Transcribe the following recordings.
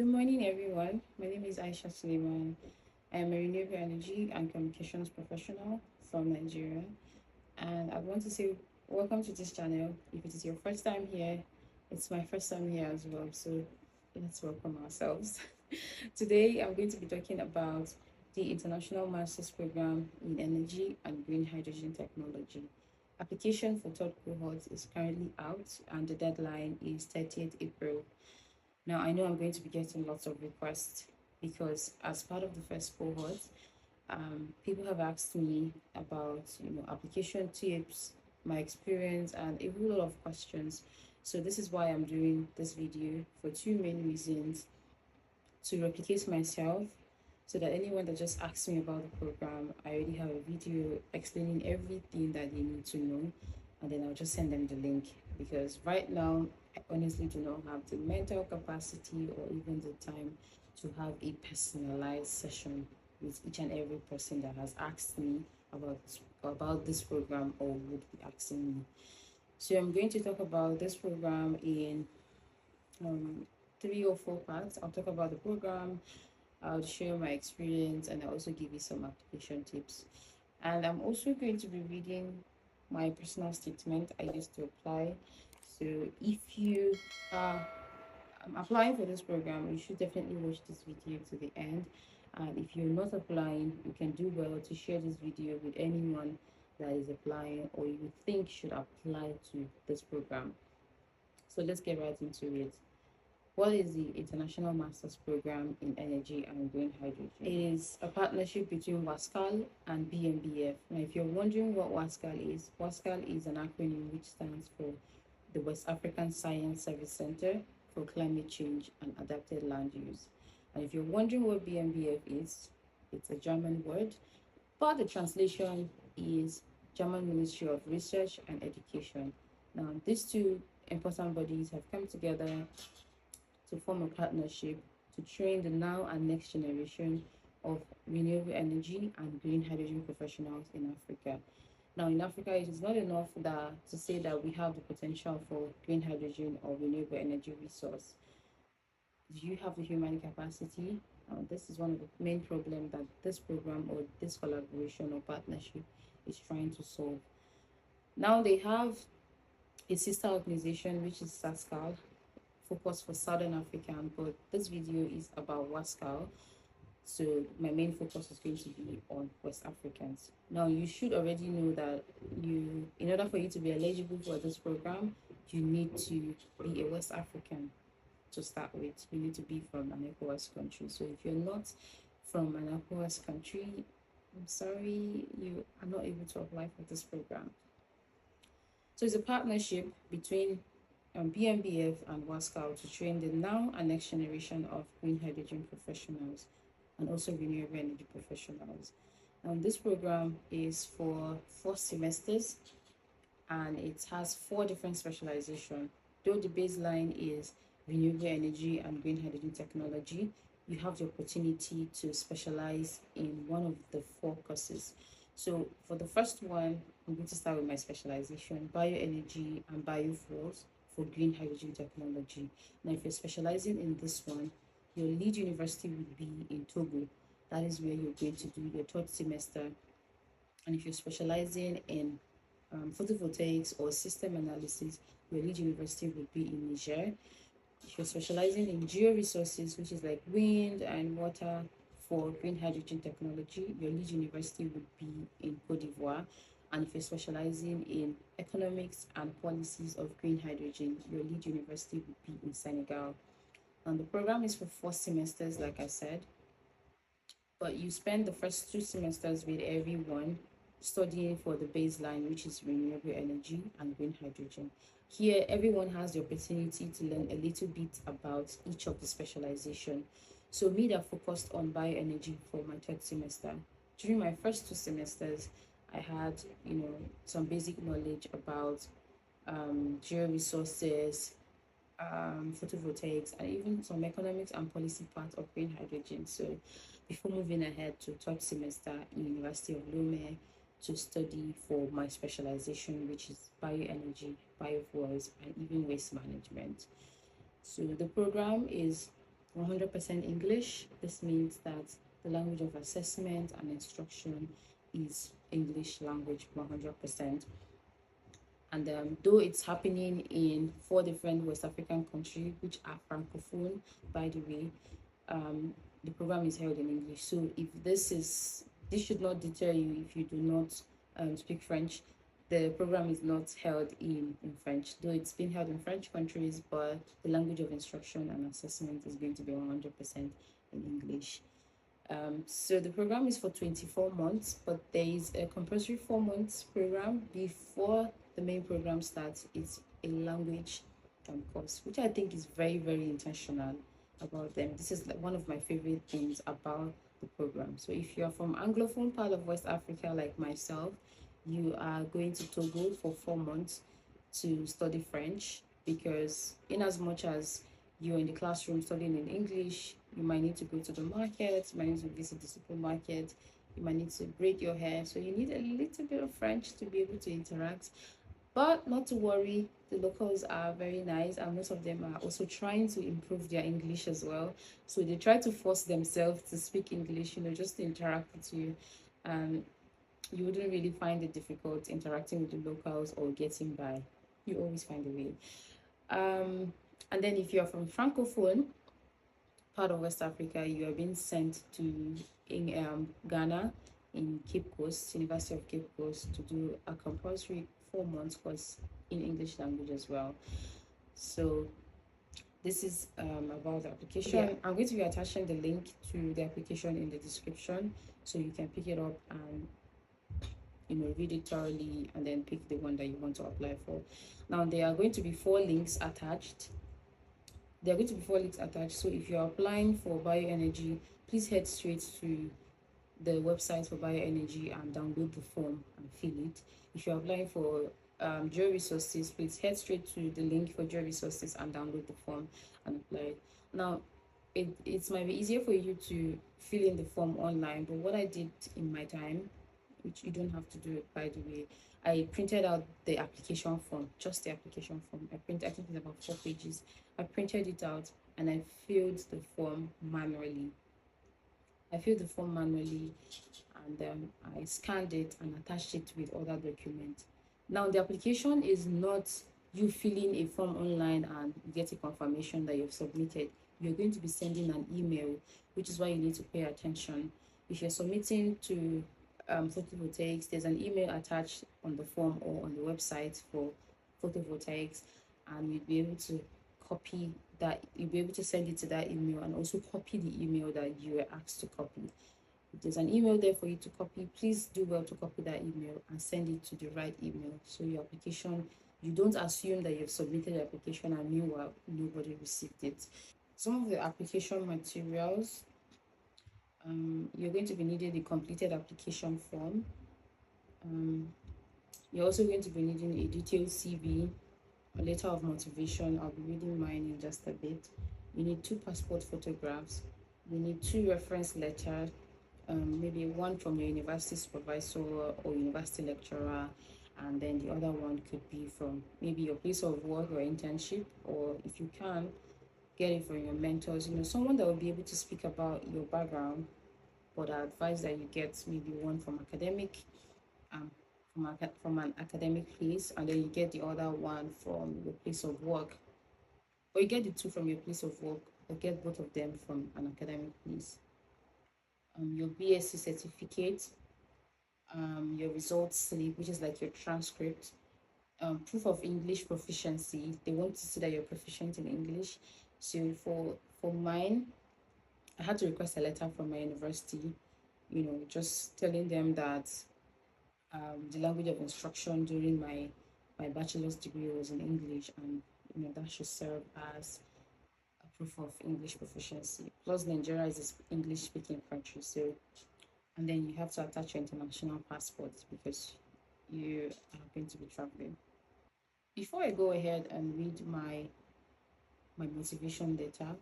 Good morning, everyone. My name is Aisha Suleiman. I am a renewable energy and communications professional from Nigeria. And I want to say welcome to this channel. If it is your first time here, it's my first time here as well. So let's welcome ourselves. Today, I'm going to be talking about the International Masters Program in Energy and Green Hydrogen Technology. Application for third cohort is currently out, and the deadline is 30th April. Now, I know I'm going to be getting lots of requests because as part of the first cohort, people have asked me about, application tips, my experience, and a whole lot of questions. So this is why I'm doing this video for two main reasons: to replicate myself, so that anyone that just asks me about the program, I already have a video explaining everything that they need to know, and then I'll just send them the link. Because right now, I honestly do not have the mental capacity or even the time to have a personalized session with each and every person that has asked me about this program or would be asking me. So I'm going to talk about this program in um, 3 or 4 parts. I'll talk about the program, I'll share my experience, and I'll also give you some application tips. And I'm also going to be reading my personal statement I used to apply. So if you are applying for this program, you should definitely watch this video to the end. And if you're not applying, you can do well to share this video with anyone that is applying or you think should apply to this program. So let's get right into it. What is the International Masters Program in Energy and Green Hydrogen? It is a partnership between WASCAL and BMBF. Now, if you're wondering what WASCAL is an acronym which stands for the West African Science Service Center for Climate Change and Adapted Land Use. And if you're wondering what BMBF is, it's a German word, but the translation is German Ministry of Research and Education. Now, these two important bodies have come together to form a partnership to train the now and next generation of renewable energy and green hydrogen professionals in Africa. Now, in Africa, it is not enough to say that we have the potential for green hydrogen or renewable energy resource. Do you have the human capacity? This is one of the main problems that this program or this collaboration or partnership is trying to solve. Now, they have a sister organization, which is WASCAL, focus for Southern Africa, but this video is about WASCAL. So my main focus is going to be on West Africans. Now, you should already know that in order for you to be eligible for this program, you need to be a West African to start with. You need to be from an ECOWAS country. So if you're not from an ECOWAS country, I'm sorry, you are not able to apply for this program. So it's a partnership between BMBF and WASCAL to train the now and next generation of green hydrogen professionals and also renewable energy professionals. This program is for 4 semesters and it has 4 different specializations. Though the baseline is renewable energy and green hydrogen technology, you have the opportunity to specialize in one of the 4 courses. So for the first one, I'm going to start with my specialization, bioenergy and biofuels for green hydrogen technology. Now, if you're specializing in this one, your lead university would be in Togo. That is where you're going to do your 3rd semester. And if you're specializing in photovoltaics or system analysis, your lead university would be in Niger. If you're specializing in georesources, which is like wind and water for green hydrogen technology, your lead university would be in Cote d'Ivoire. And if you're specializing in economics and policies of green hydrogen, your lead university would be in Senegal. And the program is for 4 semesters, like I said, but you spend the first 2 semesters with everyone studying for the baseline, which is renewable energy and green hydrogen. Here, everyone has the opportunity to learn a little bit about each of the specialization. So me that focused on bioenergy for my 3rd semester. During my first 2 semesters, I had, some basic knowledge about georesources, photovoltaics, and even some economics and policy part of green hydrogen. So before moving ahead to 3rd semester in University of Lomé to study for my specialization, which is bioenergy, biofuels, and even waste management. So the program is 100% English. This means that the language of assessment and instruction is English language 100%. And though it's happening in 4 different West African countries, which are francophone, by the way, the program is held in English. So if this should not deter you if you do not speak French. The program is not held in French, though it's been held in French countries, but the language of instruction and assessment is going to be 100% in English. So the program is for 24 months, but there is a compulsory 4 months program before the main program starts. It's a language course, which I think is very, very intentional about them. This is like one of my favorite things about the program. So if you're from Anglophone part of West Africa like myself, you are going to Togo for 4 months to study French, because in as much as you're in the classroom studying in English, you might need to go to the market, you might need to visit the supermarket, you might need to braid your hair. So you need a little bit of French to be able to interact. But not to worry, the locals are very nice, and most of them are also trying to improve their English as well. So they try to force themselves to speak English, just to interact with you. And you wouldn't really find it difficult interacting with the locals or getting by. You always find a way. And then if you're from Francophone part of West Africa, you are being sent to Ghana, in Cape Coast, University of Cape Coast, to do a compulsory 4 months course in English language as well. So this is about the application. Yeah. I'm going to be attaching the link to the application in the description, so you can pick it up and read it thoroughly and then pick the one that you want to apply for. Now there are going to be 4 links attached. So if you're applying for bioenergy, please head straight to the website for bioenergy and download the form and fill it. If you're applying for georesources, please head straight to the link for georesources and download the form and apply. Now it might be easier for you to fill in the form online, but what I did in my time, which you don't have to do it, by the way, I printed out the application form, just the application form. I think it's about 4 pages. I printed it out and I filled the form manually. And I scanned it and attached it with other documents. Now the application is not you filling a form online and you get a confirmation that you've submitted. You're going to be sending an email, which is why you need to pay attention. If you're submitting to photovoltaics, there's an email attached on the form or on the website for photovoltaics, and you'll be able to copy that. You'll be able to send it to that email and also copy the email that you were asked to copy. If there's an email there for you to copy, please do well to copy that email and send it to the right email. So your application, you don't assume that you've submitted the application and meanwhile nobody received it. Some of the application materials, you're going to be needing the completed application form. You're also going to be needing a detailed CV, a letter of motivation. I'll be reading mine in just a bit. You need 2 passport photographs. You need 2 reference letters, maybe one from your university supervisor or university lecturer, and then the other one could be from maybe your place of work or internship, or if you can, get it from your mentors, someone that will be able to speak about your background. But I advise that you get maybe one from academic, from an academic place, and then you get the other one from your place of work, or you get the 2 from your place of work, or get both of them from an academic place. Your BSc certificate, your results slip, which is like your transcript, proof of English proficiency. They want to see that you're proficient in English. So for mine, I had to request a letter from my university, just telling them that the language of instruction during my bachelor's degree was in English, and that should serve as a proof of English proficiency. Plus Nigeria is an English speaking country, so, and then you have to attach your international passport because you are going to be traveling. Before I go ahead and read my motivation letter,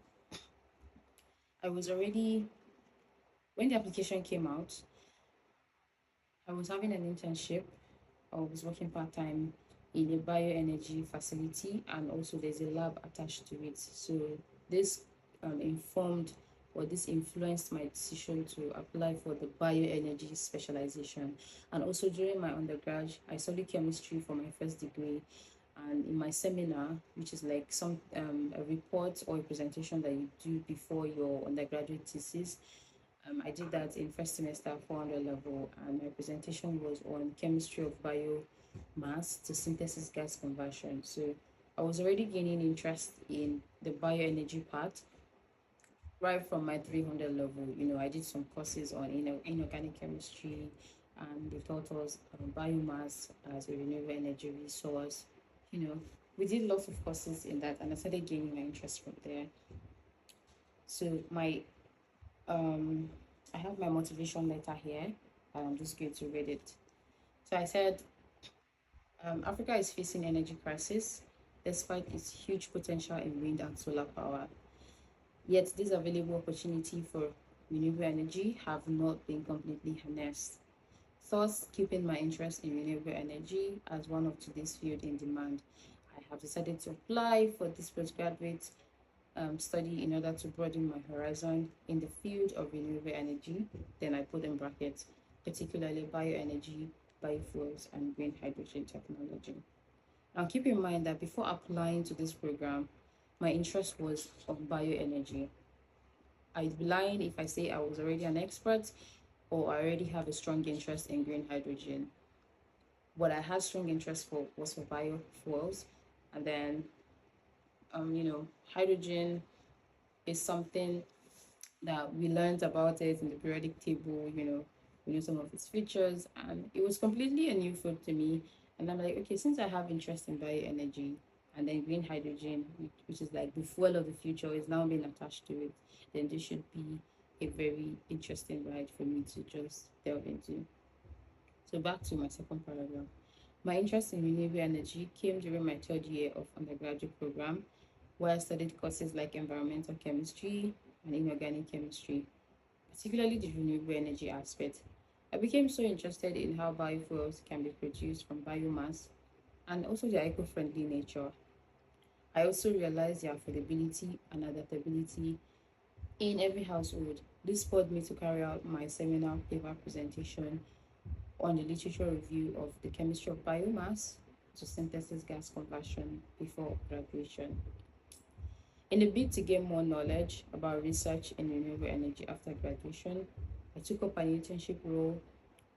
I was already, when the application came out, I was having an internship. I was working part-time in a bioenergy facility, and also there's a lab attached to it. So this informed, or this influenced my decision to apply for the bioenergy specialization. And also during my undergrad, I studied chemistry for my first degree. And in my seminar, which is like some a report or a presentation that you do before your undergraduate thesis, I did that in first semester 400 level, and my presentation was on chemistry of biomass to synthesis gas conversion. So I was already gaining interest in the bioenergy part right from my 300 level. I did some courses on inorganic chemistry, and they taught us biomass as a renewable energy resource. You know, we did lots of courses in that, and I started gaining my interest from there. So I have my motivation letter here, and I'm just going to read it. So I said, Africa is facing energy crisis despite its huge potential in wind and solar power. Yet these available opportunity for renewable energy have not been completely harnessed. Thus, keeping my interest in renewable energy as one of today's field in demand, I have decided to apply for this postgraduate study in order to broaden my horizon in the field of renewable energy. Then I put in brackets, particularly bioenergy, biofuels, and green hydrogen technology. Now, keep in mind that before applying to this program, my interest was on bioenergy. I'd be lying if I say I was already an expert or I already have a strong interest in green hydrogen. What I had strong interest for was for biofuels, and then hydrogen is something that we learned about it in the periodic table. We knew some of its features, and it was completely a new field to me. And I'm like, okay, since I have interest in bioenergy, and then green hydrogen, which is like the fuel of the future, is now being attached to it, then this should be a very interesting ride for me to just delve into. So back to my second paragraph. My interest in renewable energy came during my third year of undergraduate program, where I studied courses like environmental chemistry and inorganic chemistry, particularly the renewable energy aspect. I became so interested in how biofuels can be produced from biomass and also their eco-friendly nature. I also realized the affordability and adaptability in every household. This spurred me to carry out my seminar paper presentation on the literature review of the chemistry of biomass to synthesis gas conversion before graduation. In a bid to gain more knowledge about research in renewable energy after graduation, I took up an internship role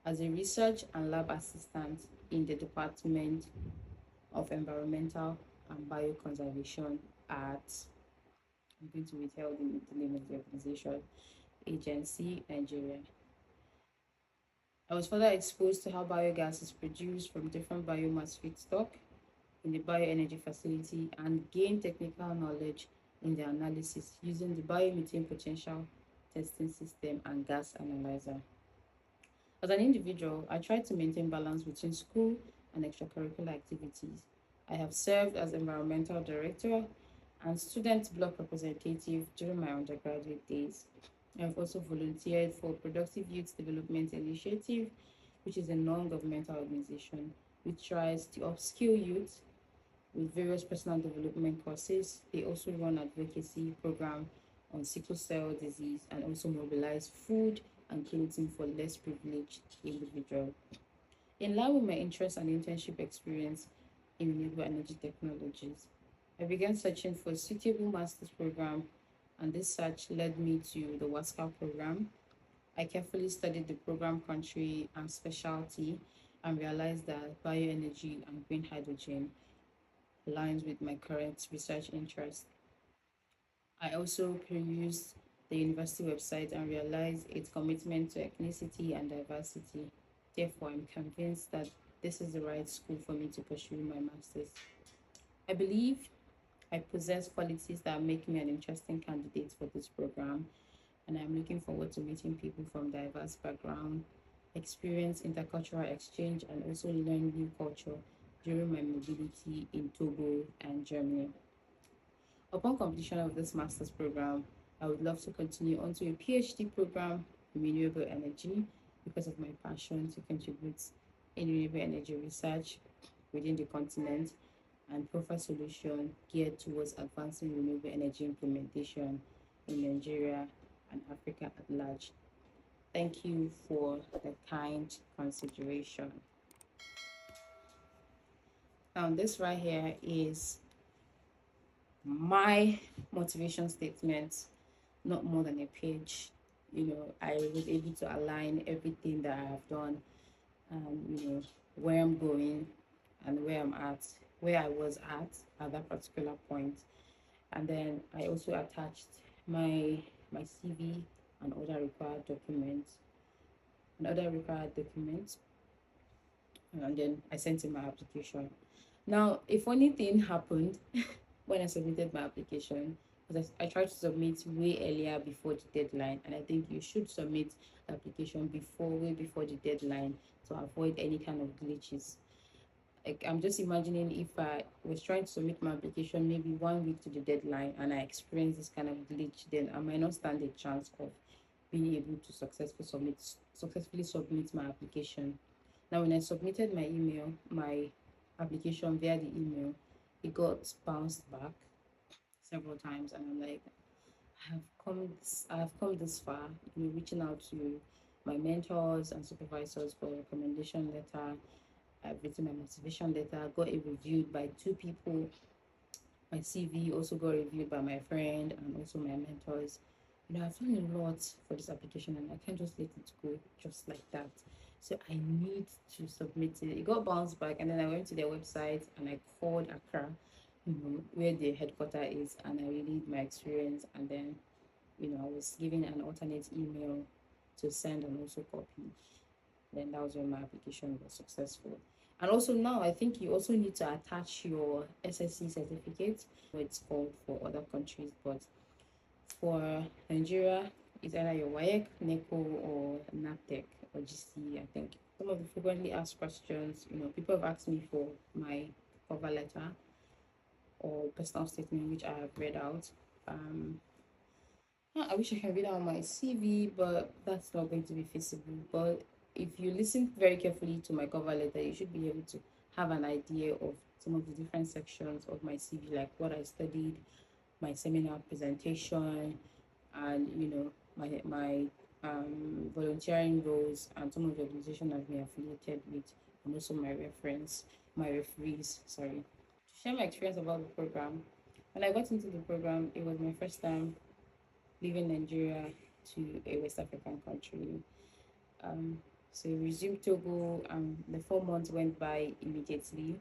as a research and lab assistant in the Department of Environmental and Bioconservation at, I'm going to withhold the name of the organization, Agency Nigeria. I was further exposed to how biogas is produced from different biomass feedstock in the bioenergy facility and gained technical knowledge in the analysis using the biomethane potential testing system and gas analyzer. As an individual, I try to maintain balance between school and extracurricular activities. I have served as environmental director and student block representative during my undergraduate days. I have also volunteered for Productive Youth Development Initiative, which is a non-governmental organization which tries to upskill youth with various personal development courses. They also run advocacy program on sickle cell disease and also mobilize food and clothing for less privileged individuals. In line with my interest and internship experience in renewable energy technologies, I began searching for a suitable master's program, and this search led me to the WASCAL program. I carefully studied the program country and specialty and realized that bioenergy and green hydrogen aligns with my current research interest. I also perused the university website and realized its commitment to ethnicity and diversity. Therefore, I'm convinced that this is the right school for me to pursue my master's. I believe I possess qualities that make me an interesting candidate for this program, and I'm looking forward to meeting people from diverse backgrounds, experience intercultural exchange, and also learn new culture during my mobility in Togo and Germany. Upon completion of this master's program, I would love to continue onto a PhD program in renewable energy because of my passion to contribute in renewable energy research within the continent and profile solution geared towards advancing renewable energy implementation in Nigeria and Africa at large. Thank you for the kind consideration. Now, this right here is my motivation statement, not more than a page. I was able to align everything that I have done, where I'm going and where I was at that particular point. And then I also attached my CV and other required documents and then I sent in my application. Now, a funny thing happened when I submitted my application, because I tried to submit way earlier before the deadline, and I think you should submit the application way before the deadline to avoid any kind of glitches. Like, I'm just imagining if I was trying to submit my application maybe 1 week to the deadline and I experienced this kind of glitch, then I might not stand a chance of being able to successfully submit my application. Now, when I submitted my application via the email, it got bounced back several times, and I'm like, I have come this far, reaching out to my mentors and supervisors for a recommendation letter. I've written my motivation letter, got it reviewed by 2 people. My CV also got reviewed by my friend and also my mentors. I've done a lot for this application, and I can't just let it go just like that. So I need to submit it. It got bounced back, and then I went to their website and I called Accra, where the headquarters is, and I relayed my experience. And then, I was given an alternate email to send and also copy. Then that was when my application was successful. And also now I think you also need to attach your SSC certificate. It's called for other countries, but for Nigeria, it's either your WAEC, NECO, or NAPTEC or GC. I think some of the frequently asked questions, people have asked me for my cover letter or personal statement, which I have read out. I wish I can read out my CV, but that's not going to be feasible. But if you listen very carefully to my cover letter, you should be able to have an idea of some of the different sections of my CV, like what I studied, my seminar presentation, and my volunteering roles, and some of the organizations I've been affiliated with, and also my referees. Sorry. To share my experience about the program, when I got into the program, it was my first time leaving Nigeria to a West African country. So we resumed Togo, the 4 months went by immediately,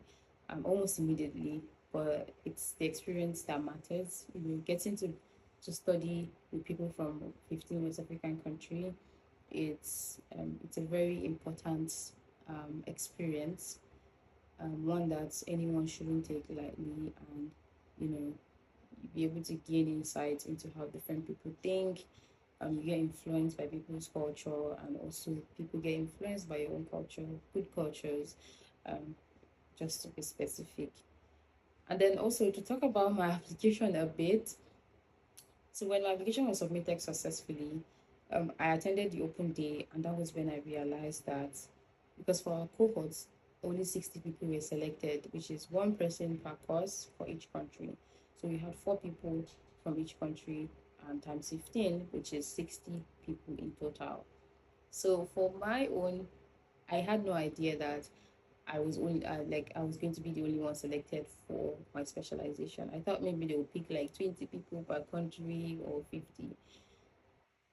almost immediately, but it's the experience that matters. Getting to study with people from 15 West African country, it's a very important experience, one that anyone shouldn't take lightly, and be able to gain insight into how different people think. You get influenced by people's culture, and also people get influenced by your own culture, good cultures, just to be specific. And then also to talk about my application a bit. So when my application was submitted successfully, I attended the open day, and that was when I realized that, because for our cohorts, only 60 people were selected, which is one person per course for each country. So we had 4 people from each country, and times 15, which is 60 people in total. So for my own, I had no idea that I was only I was going to be the only one selected for my specialization. I thought maybe they would pick like 20 people per country or 50.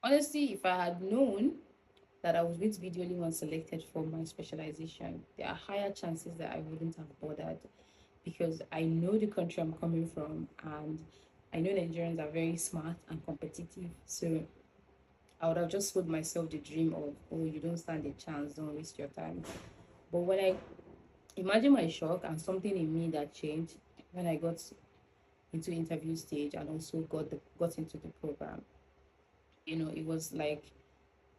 Honestly, if I had known that I was going to be the only one selected for my specialization, there are higher chances that I wouldn't have bothered, because I know the country I'm coming from, and I know Nigerians are very smart and competitive. So I would have just told myself the dream of, oh, you don't stand a chance, don't waste your time. But when I imagine my shock and something in me that changed when I got into interview stage and also got into the program, it was like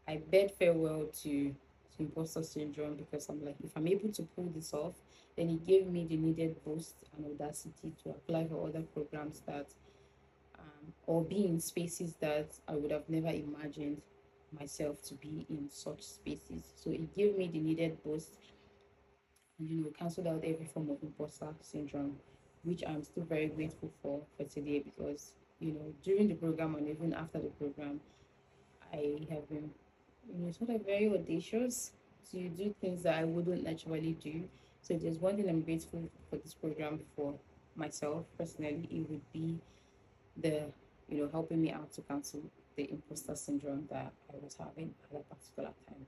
I bid farewell to imposter syndrome, because I'm like, if I'm able to pull this off, then it gave me the needed boost and audacity to apply for other programs that, or be in spaces that I would have never imagined myself to be in such spaces. So it gave me the needed boost, and canceled out every form of imposter syndrome, which I'm still very grateful for today, because during the program and even after the program, I have been, sort of very audacious to do things that I wouldn't naturally do. So if there's one thing I'm grateful for this program for myself personally, it would be the, helping me out to cancel the imposter syndrome that I was having at a particular time.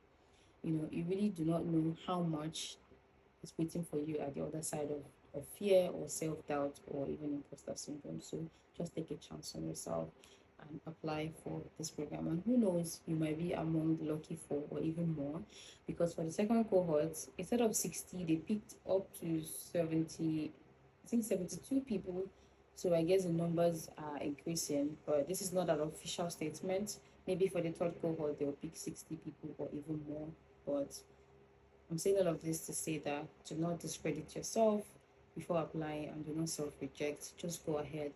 You really do not know how much is waiting for you at the other side of fear or self-doubt or even imposter syndrome. So just take a chance on yourself and apply for this program. And who knows, you might be among the lucky four or even more, because for the second cohort, instead of 60, they picked up to 70, I think 72 people. So I guess the numbers are increasing, but this is not an official statement. Maybe for the third cohort, they'll pick 60 people or even more. But I'm saying all of this to say that do not discredit yourself before applying and do not self-reject. Just go ahead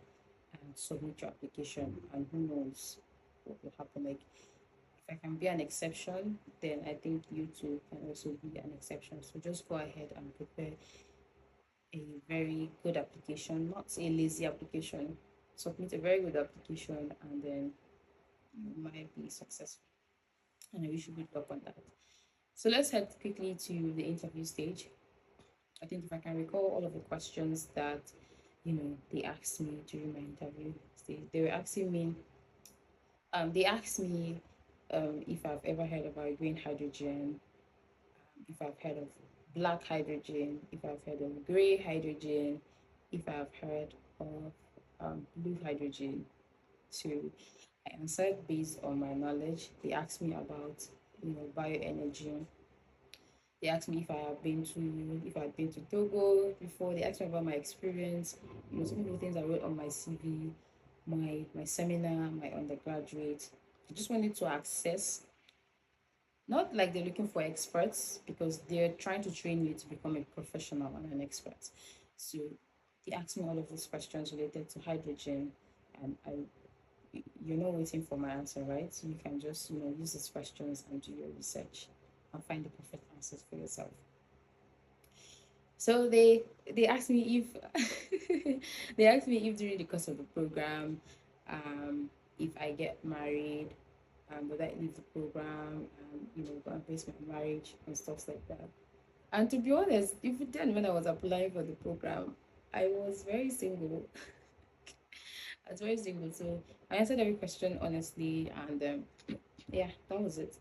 and submit your application, and who knows what will happen. Like, if I can be an exception, then I think you too can also be an exception. So just go ahead and prepare a very good application, not a lazy application. Submit a very good application, and then you might be successful. And I wish you good luck on that. So let's head quickly to the interview stage. I think if I can recall all of the questions that they asked me during my interview, they were asking me, they asked me if I've ever heard about green hydrogen, if I've heard of black hydrogen, if I've heard of gray hydrogen, if I've heard of blue hydrogen. So I answered based on my knowledge. They asked me about bioenergy. They asked me if I'd been to Togo before. They asked me about my experience, some of the things I wrote on my CV, my seminar, my undergraduate. I just wanted to access, not like they're looking for experts, because they're trying to train you to become a professional and an expert. So they asked me all of these questions related to hydrogen, and you're not waiting for my answer, right? So you can just use these questions and do your research and find the perfect answers for yourself. So they asked me if they asked me if during the course of the program, if I get married, would I leave the program and go and face my marriage and stuff like that. And to be honest, even then when I was applying for the program, I was very single. I was very single, so I answered every question honestly, and yeah, that was it.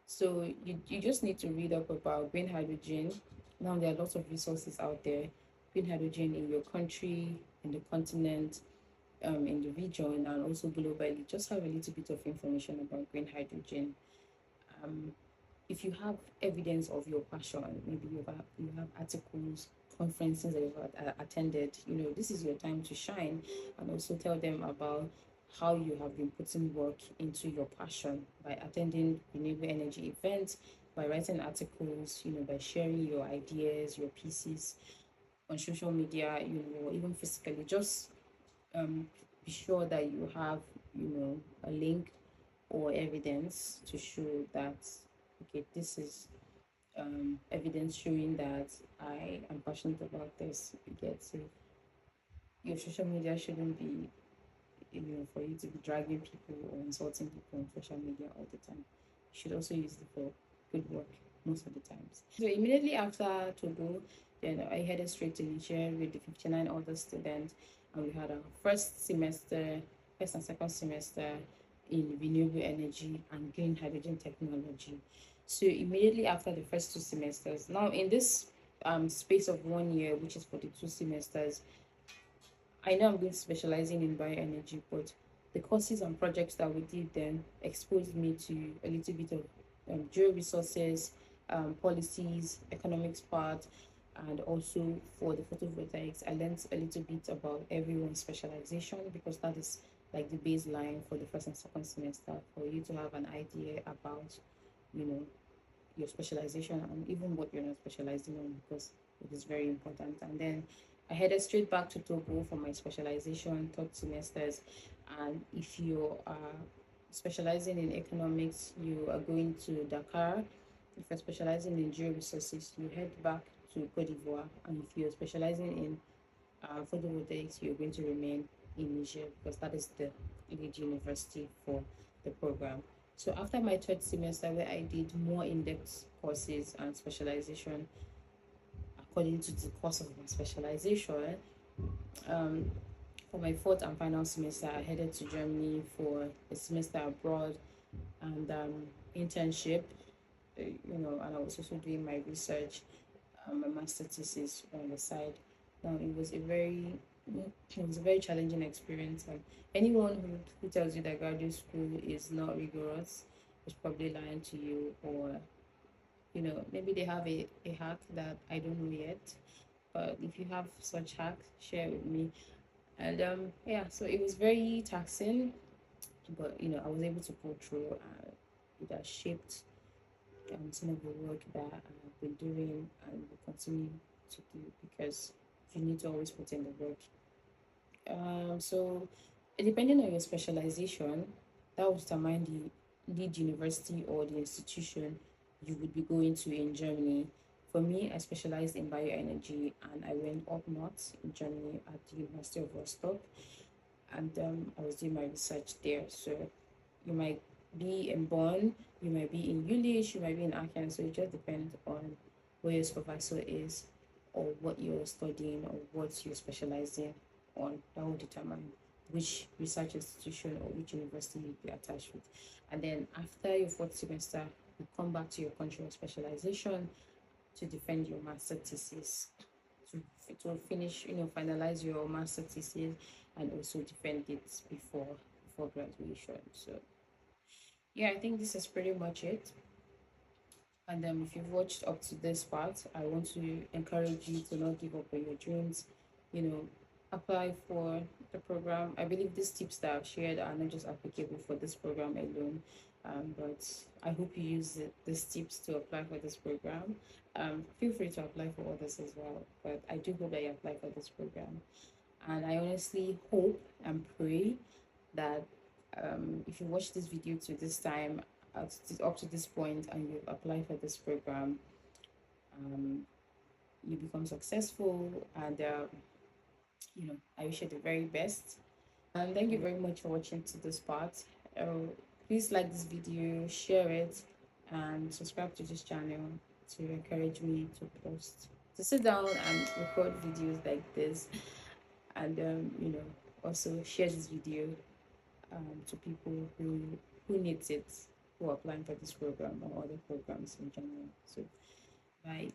So you just need to read up about green hydrogen. Now there are lots of resources out there. Green hydrogen in your country, in the continent, in the region, and also globally. Just have a little bit of information about green hydrogen. Um, if you have evidence of your passion, maybe you have articles, conferences that you've attended, this is your time to shine, and also tell them about how you have been putting work into your passion by attending renewable energy events, by writing articles, by sharing your ideas, your pieces on social media, even physically. Just be sure that you have, a link or evidence to show that, okay, this is evidence showing that I am passionate about this. You get, so your social media shouldn't be, for you to be dragging people or insulting people on social media all the time. You should also use it for good work most of the times. So immediately after Togo, then I headed straight to Niger with the 59 other students, and we had our first and second semester in renewable energy and green hydrogen technology. So immediately after the first 2 semesters, now in this space of 1 year, which is for the 2 semesters, I know I'm going to specializing in bioenergy, but the courses and projects that we did then exposed me to a little bit of geo-resources, policies, economics part, and also for the photovoltaics, I learned a little bit about everyone's specialization, because that is like the baseline for the first and second semester, for you to have an idea about, you know, your specialization and even what you're not specializing on, because it is very important. And then I headed straight back to Togo for my specialization, third semesters. And if you are specializing in economics, you are going to Dakar. If you're specializing in geo resources, you head back to Cote d'Ivoire. And if you're specializing in photovoltaics, you're going to remain in Niger, because that is the lead university for the program. So after my third semester, where I did more in-depth courses and specialization according to the course of my specialization, um, for my fourth and final semester, I headed to Germany for a semester abroad and internship. And I was also doing my research, my master thesis on the side. Now it was a very challenging experience. And anyone who tells you that graduate school is not rigorous is probably lying to you, or maybe they have a hack that I don't know yet. But if you have such hack, share with me. And yeah, so it was very taxing, but I was able to pull through. It has shaped some of the work that I've been doing and will continue to do, because you need to always put in the work. So depending on your specialization, that will determine the lead university or the institution you would be going to in Germany. For me, I specialized in bioenergy, and I went up north in Germany at the University of Rostock, and I was doing my research there. So you might be in Bonn, you might be in Jülich, you might be in Aachen. So it just depends on where your supervisor is, or what you're studying, or what you're specializing on. That will determine which research institution or which university you'll be attached with. And then after your fourth semester, you come back to your country of specialization to defend your master thesis, to finish, finalize your master thesis, and also defend it before graduation. So yeah, I think this is pretty much it. And if you've watched up to this part, I want to encourage you to not give up on your dreams. You know, apply for the program. I believe these tips that I've shared are not just applicable for this program alone, but I hope you use these tips to apply for this program. Feel free to apply for others as well, but I do hope that you apply for this program. And I honestly hope and pray that if you watch this video to this time, up to this point, and you apply for this program, um, you become successful. And I wish you the very best. Thank you very much for watching to this part. Please like this video, share it, and subscribe to this channel to encourage me to sit down and record videos like this. And also share this video to people who needs it, who are applying for this program or other programs in general. So bye.